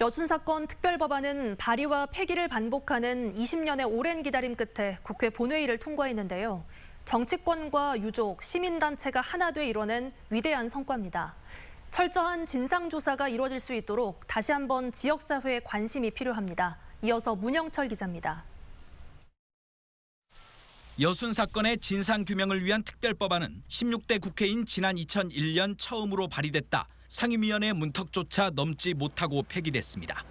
여순 사건 특별법안은 발의와 폐기를 반복하는 20년의 오랜 기다림 끝에 국회 본회의를 통과했는데요. 정치권과 유족, 시민단체가 하나 돼 이뤄낸 위대한 성과입니다. 철저한 진상조사가 이루어질 수 있도록 다시 한번 지역사회의 관심이 필요합니다. 이어서 문영철 기자입니다. 여순 사건의 진상규명을 위한 특별법안은 16대 국회인 지난 2001년 처음으로 발의됐다 상임위원회 문턱조차 넘지 못하고 폐기됐습니다.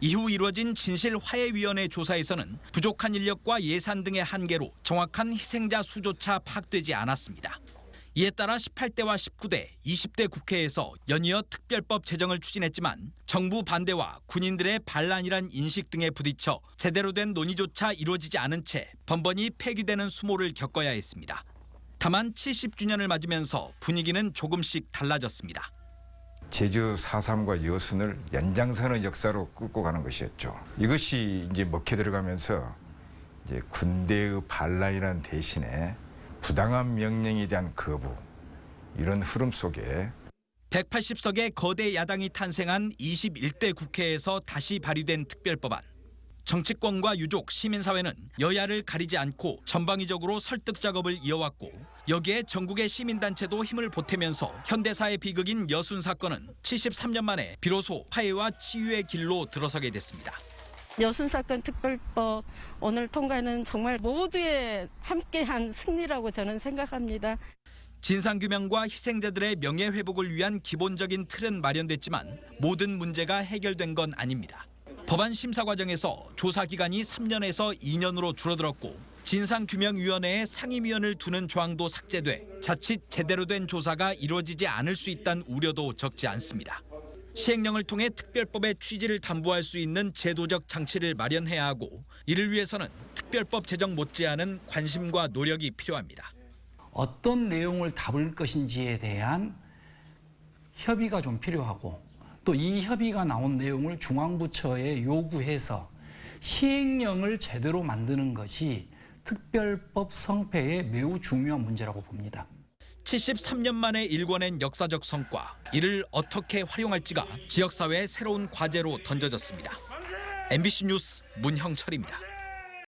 이후 이루어진 진실화해위원회 조사에서는 부족한 인력과 예산 등의 한계로 정확한 희생자 수조차 파악되지 않았습니다. 이에 따라 18대와 19대, 20대 국회에서 연이어 특별법 제정을 추진했지만 정부 반대와 군인들의 반란이란 인식 등에 부딪혀 제대로 된 논의조차 이루어지지 않은 채 번번이 폐기되는 수모를 겪어야 했습니다. 다만 70주년을 맞으면서 분위기는 조금씩 달라졌습니다. 제주 4.3과 여순을 연장선의 역사로 끌고 가는 것이었죠. 이것이 이제 먹혀 들어가면서 이제 군대의 반란이라는 대신에 부당한 명령에 대한 거부, 이런 흐름 속에 180석의 거대 야당이 탄생한 21대 국회에서 다시 발의된 특별법안. 정치권과 유족, 시민사회는 여야를 가리지 않고 전방위적으로 설득 작업을 이어왔고 여기에 전국의 시민단체도 힘을 보태면서 현대사의 비극인 여순 사건은 73년 만에 비로소 화해와 치유의 길로 들어서게 됐습니다. 여순 사건 특별법 오늘 통과는 정말 모두의 함께한 승리라고 저는 생각합니다. 진상규명과 희생자들의 명예회복을 위한 기본적인 틀은 마련됐지만 모든 문제가 해결된 건 아닙니다. 법안 심사 과정에서 조사 기간이 3년에서 2년으로 줄어들었고 진상규명위원회에 상임위원을 두는 조항도 삭제돼 자칫 제대로 된 조사가 이루어지지 않을 수 있다는 우려도 적지 않습니다. 시행령을 통해 특별법의 취지를 담보할 수 있는 제도적 장치를 마련해야 하고 이를 위해서는 특별법 제정 못지않은 관심과 노력이 필요합니다. 어떤 내용을 담을 것인지에 대한 협의가 좀 필요하고 또 이 협의가 나온 내용을 중앙부처에 요구해서 시행령을 제대로 만드는 것이 특별법 성패에 매우 중요한 문제라고 봅니다. 73년 만에 일궈낸 역사적 성과, 이를 어떻게 활용할지가 지역사회의 새로운 과제로 던져졌습니다. MBC 뉴스 문형철입니다.